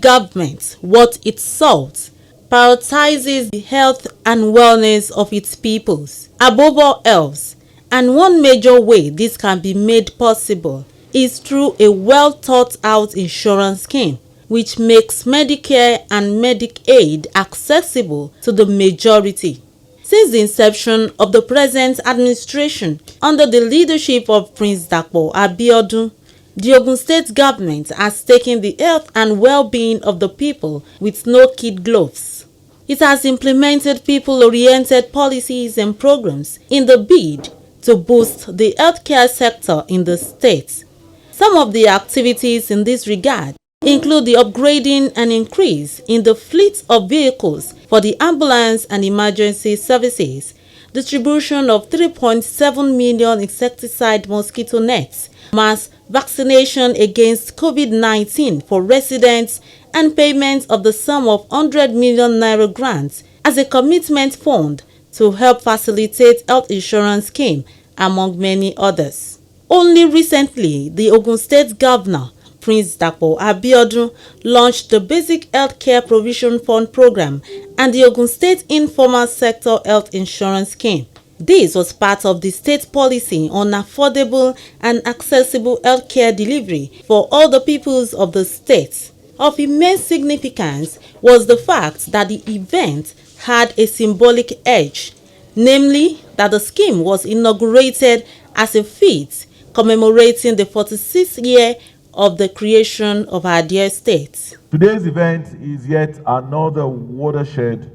government worth its salt prioritizes the health and wellness of its peoples above all else, and one major way this can be made possible is through a well thought out insurance scheme which makes Medicare and Medicaid accessible to the majority. Since the inception of the present administration under the leadership of Prince NTA Abeokuta, the Ogun State government has taken the health and well-being of the people with no kid gloves. It has implemented people-oriented policies and programs in the bid to boost the healthcare sector in the state. Some of the activities in this regard include the upgrading and increase in the fleet of vehicles for the ambulance and emergency services, distribution of 3.7 million insecticide mosquito nets, mass vaccination against COVID-19 for residents, and payment of the sum of 100 million naira grants as a commitment fund to help facilitate health insurance scheme, among many others. Only recently, the Ogun State Governor, Prince NTA Abeokuta, launched the Basic Healthcare Provision Fund program and the Ogun State Informal Sector Health Insurance Scheme. This was part of the state policy on affordable and accessible healthcare delivery for all the peoples of the state. Of immense significance was the fact that the event had a symbolic edge, namely that the scheme was inaugurated as a feat commemorating the 46th year of the creation of our dear state. Today's event is yet another watershed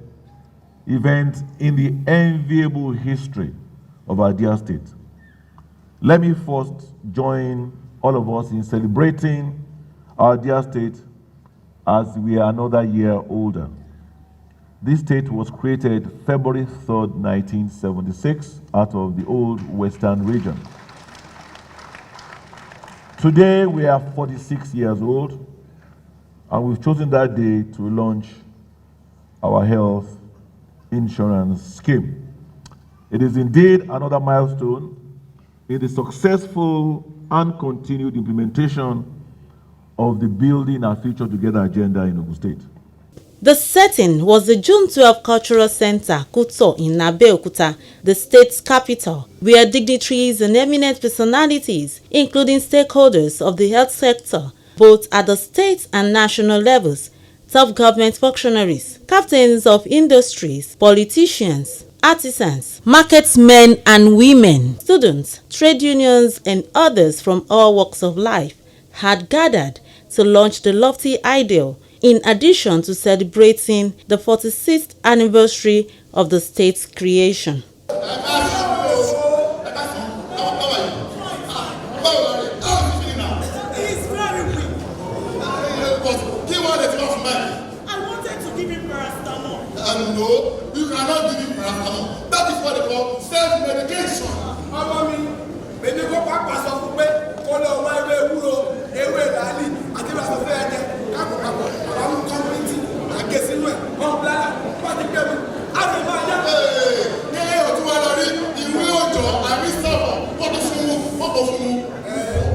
event in the enviable history of our dear state. Let me first join all of us in celebrating our dear state as we are another year older. This state was created February 3rd, 1976 out of the old Western region. Today we are 46 years old, and we've chosen that day to launch our health insurance scheme. It is indeed another milestone in the successful and continued implementation of the Building Our Future Together agenda in Ogun State. The setting was the June 12 Cultural Center, Kuto in Abeokuta, the state's capital, where dignitaries and eminent personalities, including stakeholders of the health sector, both at the state and national levels, top government functionaries, captains of industries, politicians, artisans, marketsmen and women, students, trade unions, and others from all walks of life had gathered to launch the lofty ideal, in addition to celebrating the 46th anniversary of the state's creation. No, you cannot give him paracetamol. That is what they call self-medication. When you go back to the call my way, away, Dali, I think I'm a fair I'm community, I guess in way, what the devil, I don't know. Hey, what you the real job, I will suffer. What of you,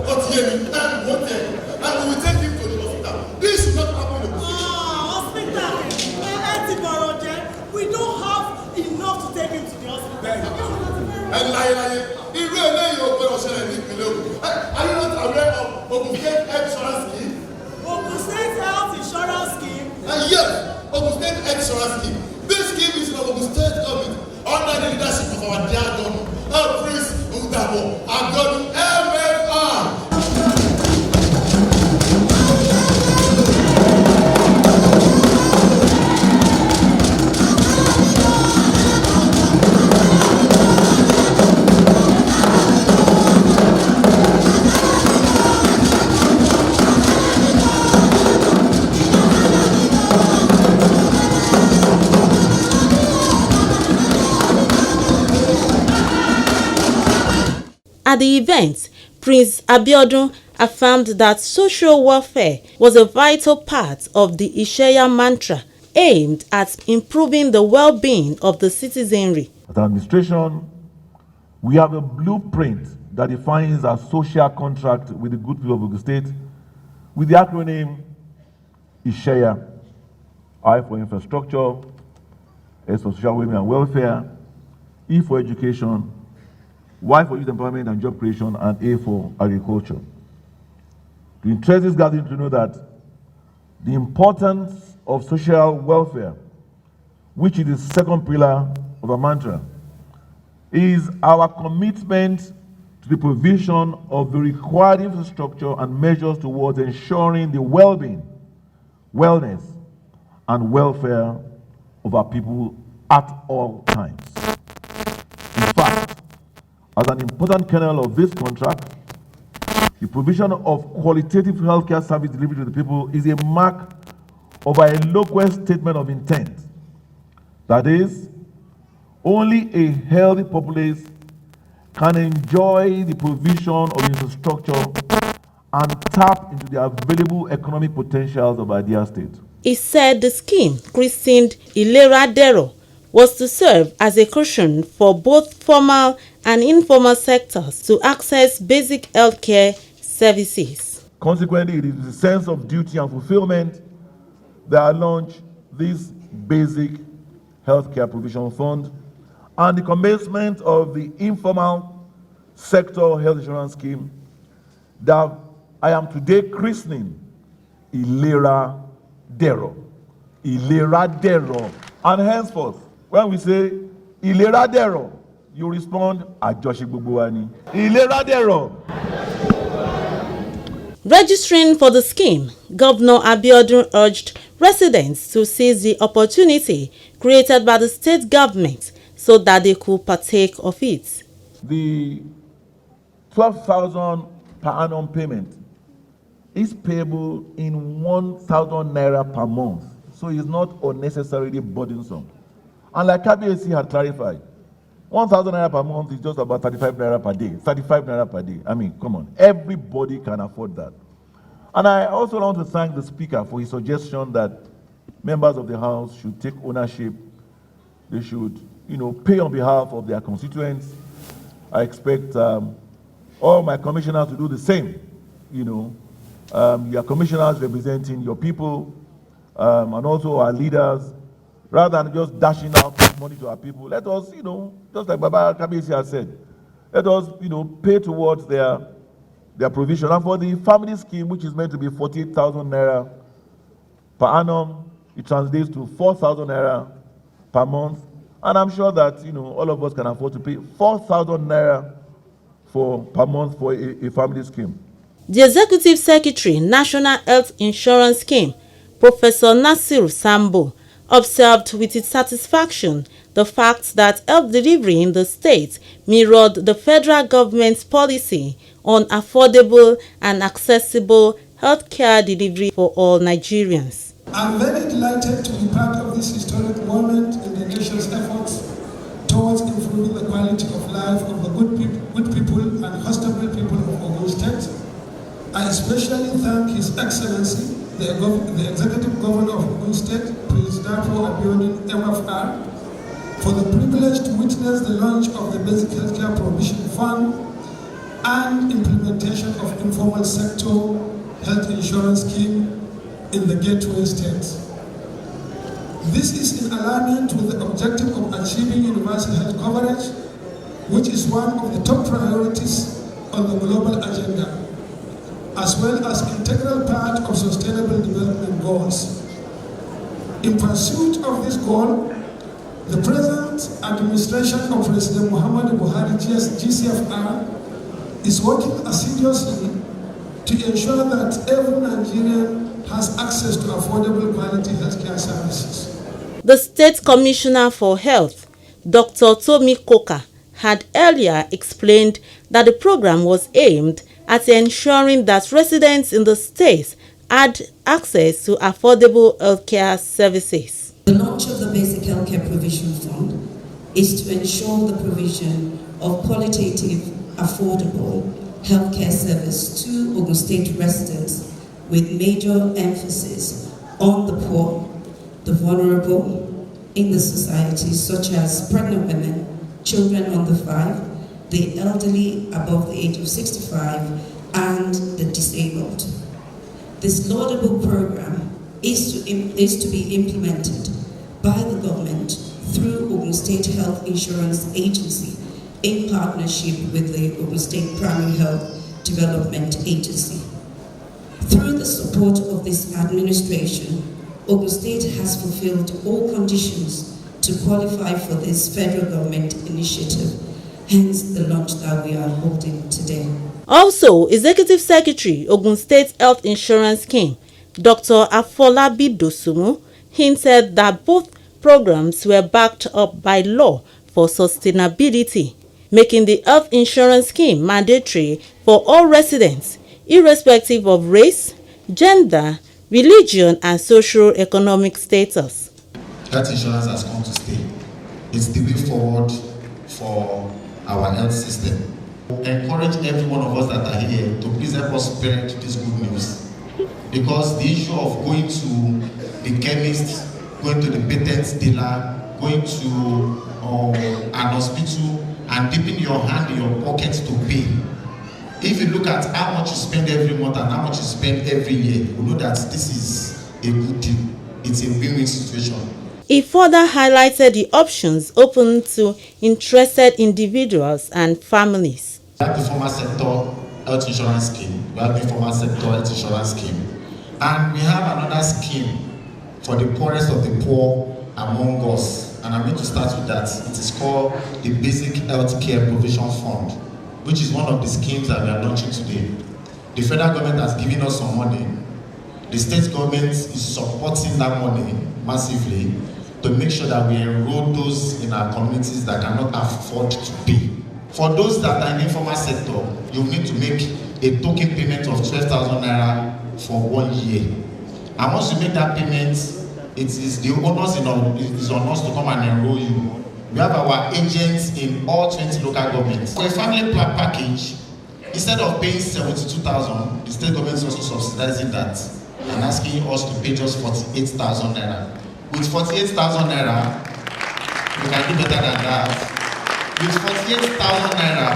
what you, and we will take him to the hospital. This should not happen in the hospital. We don't have enough to take him to the hospital. And if you are not aware of Ogun State Health Insurance Scheme? Ogun State Health Insurance Scheme? Yes, Ogun State Health Insurance Scheme. This scheme is from Ogun State government under the leadership of our dear governor, Prince NTA Abeokuta, MFR. At the event, Prince Abeokuta affirmed that social welfare was a vital part of the Ishaya mantra aimed at improving the well-being of the citizenry. As an administration, we have a blueprint that defines our social contract with the good people of Ogun State with the acronym Ishaya, I for infrastructure, S for social welfare, E for education, Y for youth empowerment and job creation, and A for agriculture. To interest this gathering to know that the importance of social welfare, which is the second pillar of our mantra, is our commitment to the provision of the required infrastructure and measures towards ensuring the well-being, wellness, and welfare of our people at all times. In fact, as an important kernel of this contract, the provision of qualitative healthcare service delivery to the people is a mark of a local statement of intent. That is, only a healthy populace can enjoy the provision of infrastructure and tap into the available economic potentials of our dear state. He said the scheme, christened Ilera Dero, was to serve as a cushion for both formal and informal sectors to access basic healthcare services. Consequently, it is the sense of duty and fulfillment that I launched this basic healthcare provision fund and the commencement of the informal sector health insurance scheme that I am today christening Ilera Dero. Ilera Dero. And henceforth, when we say Ilera Dero, you respond Ajoshi gbogbo wa ni. Ilera Dero. Registering for the scheme, Governor Abiodun urged residents to seize the opportunity created by the state government so that they could partake of it. The 12,000 per annum payment is payable in 1,000 naira per month, so it's not unnecessarily burdensome. And like KBAC had clarified, 1,000 naira per month is just about 35 naira per day. 35 naira per day. I mean, come on. Everybody can afford that. And I also want to thank the Speaker for his suggestion that members of the House should take ownership. They should, pay on behalf of their constituents. I expect all my commissioners to do the same. Your commissioners representing your people and also our leaders, rather than just dashing out money to our people. Let us, just like Baba Kabisi has said, let us, pay towards their provision. And for the family scheme, which is meant to be 48,000 naira per annum, it translates to 4,000 naira per month. And I'm sure that, all of us can afford to pay 4,000 naira per month for a family scheme. The Executive Secretary, National Health Insurance Scheme, Professor Nasir Sambo, observed with its satisfaction the fact that health delivery in the state mirrored the federal government's policy on affordable and accessible healthcare delivery for all Nigerians. I'm very delighted to be part of this historic moment in the nation's efforts towards improving the quality of life of the good people and hospitable people of Ogun State. I especially thank His Excellency, the Executive Governor of Ogun State, Prince Dafo Abiodun MFR, for the privilege to witness the launch of the Basic Healthcare Provision Fund and implementation of informal sector health insurance scheme in the gateway states. This is in alignment with the objective of achieving universal health coverage, which is one of the top priorities on the global agenda, as well as integral part of sustainable development goals. In pursuit of this goal, the present administration of President Muhammadu Buhari GCFR is working assiduously to ensure that every Nigerian has access to affordable quality healthcare services. The State Commissioner for Health, Dr. Tomi Koka, had earlier explained that the program was aimed at ensuring that residents in the state had access to affordable healthcare services. The launch of the Basic Healthcare Provision Fund is to ensure the provision of qualitative, affordable healthcare service to Ogun State residents with major emphasis on the poor, the vulnerable in the society, such as pregnant women, children under 5, the elderly above the age of 65, and the disabled. This laudable program is to be implemented by the government through Ogun State Health Insurance Agency in partnership with the Ogun State Primary Health Development Agency. Through the support of this administration, Ogun State has fulfilled all conditions to qualify for this federal government initiative, hence the launch that we are holding today. Also, Executive Secretary, Ogun State Health Insurance Scheme, Dr. Afolabi Dosumu, hinted that both programs were backed up by law for sustainability, making the health insurance scheme mandatory for all residents, irrespective of race, gender, religion, and socio-economic status. Health insurance has come to stay. It's the way forward for our health system. I encourage every one of us that are here to please help us spread this good news. Because the issue of going to the chemist, going to the patent dealer, going to an hospital and dipping your hand in your pocket to pay. If you look at how much you spend every month and how much you spend every year, you know that this is a good deal. It's a win-win situation. He further highlighted the options open to interested individuals and families. We have the formal sector health insurance scheme. We have the informal sector health insurance scheme. And we have another scheme for the poorest of the poor among us. And I'm going to start with that. It is called the Basic Health Care Provision Fund, which is one of the schemes that we are launching today. The federal government has given us some money. The state government is supporting that money massively to make sure that we enroll those in our communities that cannot afford to pay. For those that are in the informal sector, you need to make a token payment of 12,000 naira for 1 year. And once you make that payment, it is the onus is on us to come and enroll you. We have our agents in all 20 local governments. For a family plan package, instead of paying 72,000, the state government is also subsidizing that and asking us to pay just 48,000 naira. With 48,000 naira, we can do better than that. With 48,000 naira,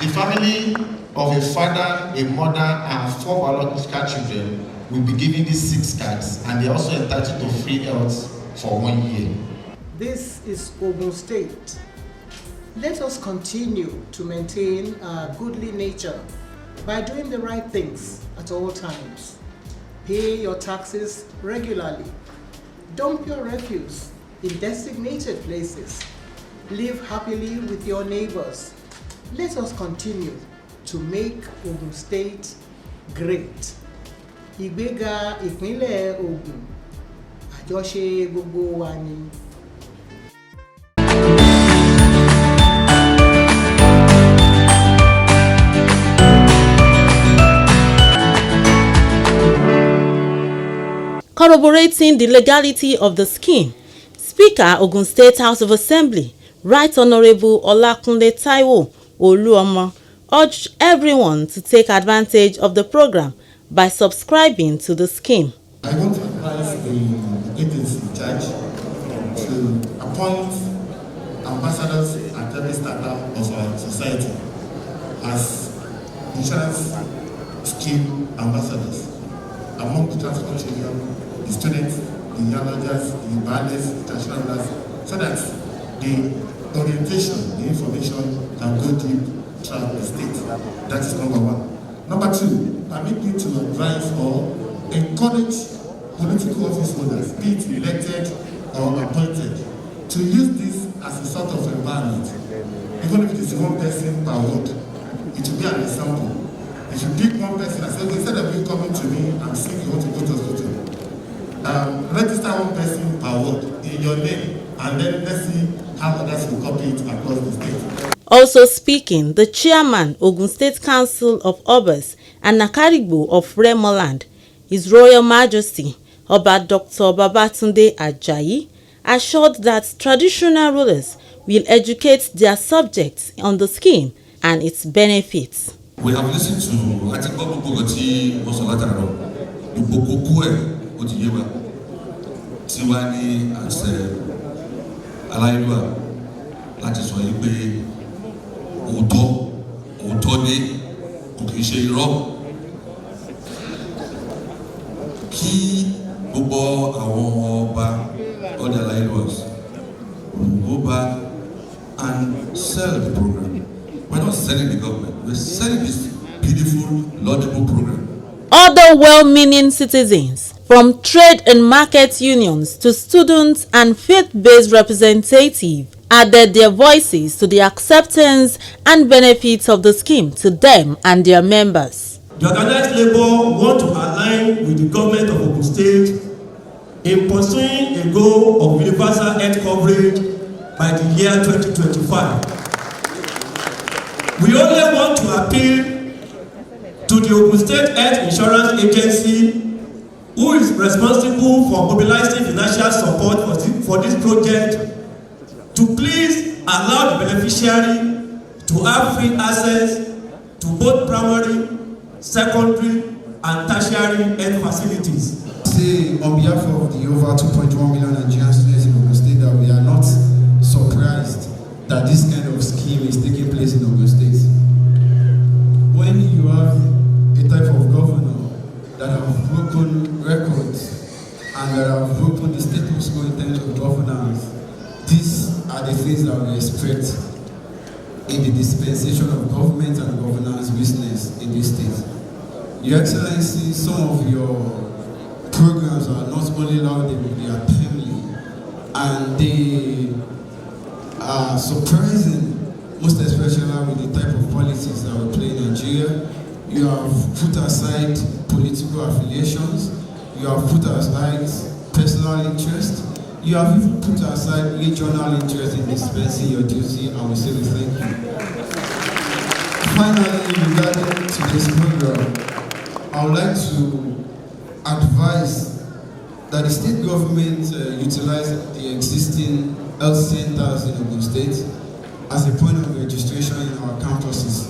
the family of a father, a mother, and 4 biological children will be given these 6 cards, and they are also entitled to free health for 1 year. This is Ogun State. Let us continue to maintain our goodly nature by doing the right things at all times. Pay your taxes regularly. Dump your refuse in designated places. Live happily with your neighbors. Let us continue to make Ogun State great. Ìgbéga ìpínlẹ̀ Ogun, àjọṣe gbogbo wa ni. Corroborating the legality of the scheme, Speaker, Ogun State House of Assembly, Right Honourable Olakunle Taiwo Oluomo, urged everyone to take advantage of the program by subscribing to the scheme. I want to advise the agency in charge to appoint ambassadors at every strata of our society as insurance scheme ambassadors among the transport union, the students, the yarders, the banners, the traditionals, so that the orientation, the information can go deep throughout the state. That is number 1. Number 2, permit me to advise or encourage political office holders, be it elected or appointed, to use this as a sort of environment. Even if it is 1 person per ward, it will be an example. If you pick 1 person and say, okay, instead of you coming to me, I'm sick, you want to go to hospital. Register 1 person per ward in your name, and then let's see how others will copy it across the state. Also speaking, the chairman, Ogun State Council of Obas and Nakarigbo of Remoland, His Royal Majesty Oba Dr. Babatunde Ajayi, assured that traditional rulers will educate their subjects on the scheme and its benefits. We have listened to Article Bugoti Mosolataro, Bukukue, Otiyewa, Tiwani, and Alailua, láti sọ yìí pé òótọ́ ní kò kìí ṣe irọ́. Kí gbogbo àwọn ọba all the leaders will go back and sell the program. We're not selling the government, we're selling this beautiful, laudable program. Other well-meaning citizens, from trade and market unions to students and faith-based representatives, added their voices to the acceptance and benefits of the scheme to them and their members. The organized labor want to align with the government of Ogun State in pursuing a goal of universal health coverage by the year 2025. We only want to appeal to the Ogun State Health Insurance Agency, who is responsible for mobilizing financial support for this project, to please allow the beneficiary to have free access to both primary, secondary, and tertiary health facilities. Say on behalf of the over 2.1 million Nigerian students in Ogun State that we are not surprised that this kind of scheme is taking place in Ogun State. When you have a type of governor that have broken records and that have broken the status quo in terms of governance, these are the things that we expect in the dispensation of government and governance business in this state. Your Excellency, some of your programs are not only laudable, they are timely, and they are surprising, most especially with the type of politics that we play in Nigeria. You have put aside political affiliations, you have put aside personal interest, you have even put aside regional interest in dispensing your duty, and we say we thank you. Finally, regarding to this program, I would like to advise that the state government utilize the existing health centers in Ogun State as a point of registration in our campuses,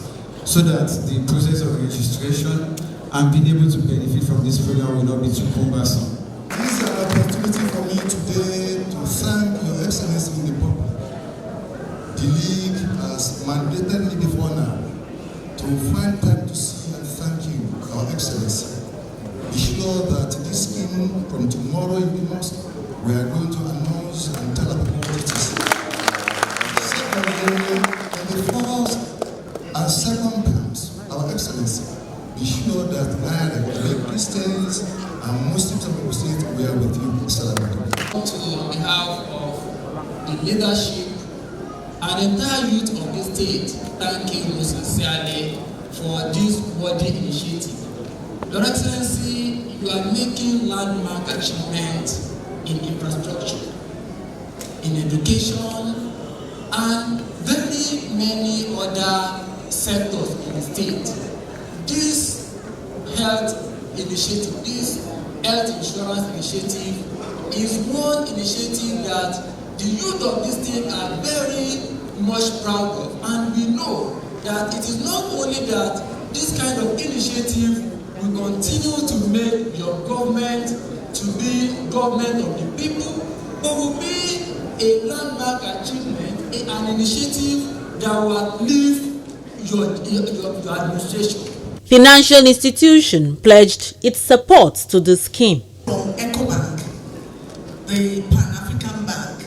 so that the process of registration and being able to benefit from this program will not be too cumbersome. This is an opportunity for me today to thank Your Excellency in the public. The League has mandated me before now to find time to see and thank you, Your Excellency. Be sure that this scheme from tomorrow in the mosque, we are going to announce and tell people what it is. Secondly, in the first and second terms, Our Excellency, be sure that the Christians and Muslims of the state we are with you. On behalf of the leadership and the entire youth of the state, thank you most sincerely for this worthy initiative. Your Excellency, you are making landmark achievements in infrastructure, in education, and very many other sectors in the state. This health initiative, this health insurance initiative is one initiative that the youth of this state are very much proud of, and we know that it is not only that this kind of initiative will continue to make your government to be government of the people, but will be a landmark achievement, an initiative that will outlive your administration. Financial institution pledged its support to the scheme. From EcoBank, the Pan-African Bank,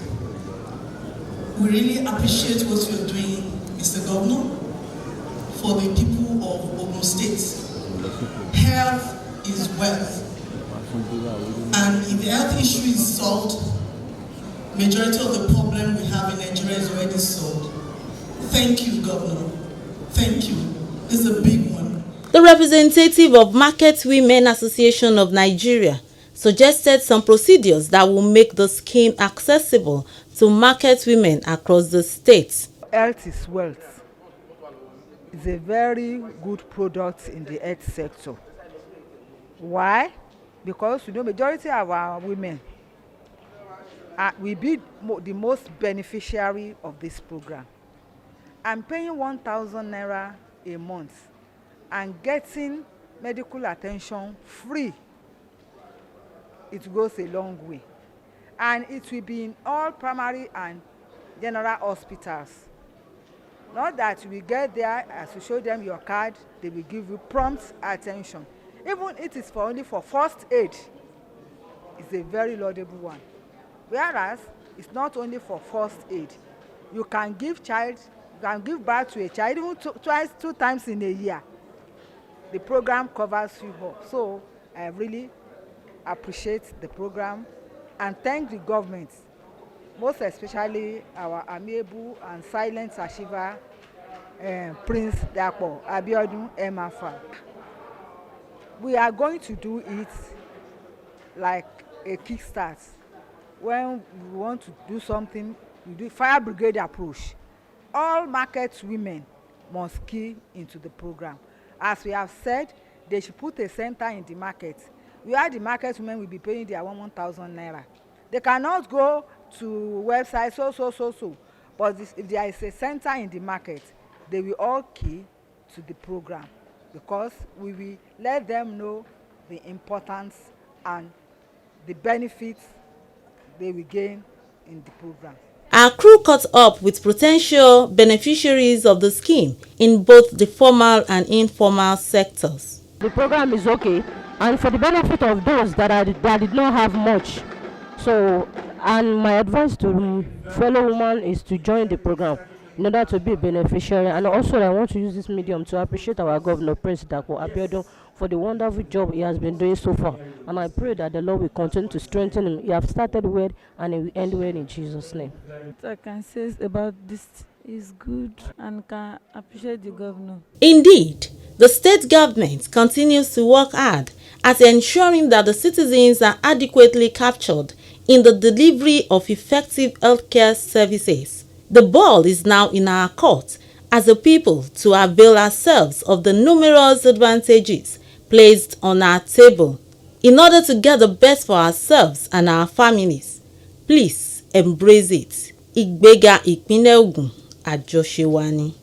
we really appreciate what you're doing, Mr. Governor, for the people of Ogun State. Health is wealth, and if the health issue is solved, majority of the problem we have in Nigeria is already solved. Thank you, Governor. Thank you. This is a big one. The representative of Market Women Association of Nigeria suggested some procedures that will make the scheme accessible to market women across the state. Health is wealth. It's a very good product in the health sector. Why? Because majority of our women will be the most beneficiary of this program. I'm paying 1,000 naira a month and getting medical attention free. It goes a long way, and it will be in all primary and general hospitals. Not that you will get there, as you show them your card, they will give you prompt attention. Even it is only for first aid. is a very laudable one. Whereas it's not only for first aid. You can give birth to a child even two times in a year. The program covers you all. So I really appreciate the program and thank the government, most especially our amiable and silent achiever, Prince Dapo Abiodun Emafa. We are going to do it like a kickstart. When we want to do something, we do fire brigade approach. All market women must key into the program. As we have said, they should put a center in the market where the market women will be paying their 1,000 naira. They cannot go to website so. But if there is a center in the market, they will all key to the program because we will let them know the importance and the benefits they will gain in the program. Our crew caught up with potential beneficiaries of the scheme in both the formal and informal sectors. The program is okay, and for the benefit of those that did not have much. So, and my advice to fellow women is to join the program in order to be a beneficiary. And also, I want to use this medium to appreciate our governor, Prince Dapo Abiodun, for the wonderful job he has been doing so far. And I pray that the Lord will continue to strengthen him. He has started well and he will end well in Jesus' name. What I can say about this is good and can appreciate the governor. Indeed, the state government continues to work hard at ensuring that the citizens are adequately captured in the delivery of effective healthcare services. The ball is now in our court as a people to avail ourselves of the numerous advantages placed on our table in order to get the best for ourselves and our families. Please embrace it. Ìgbéga ìpínlẹ̀ Ògùn àjọṣe wa ni.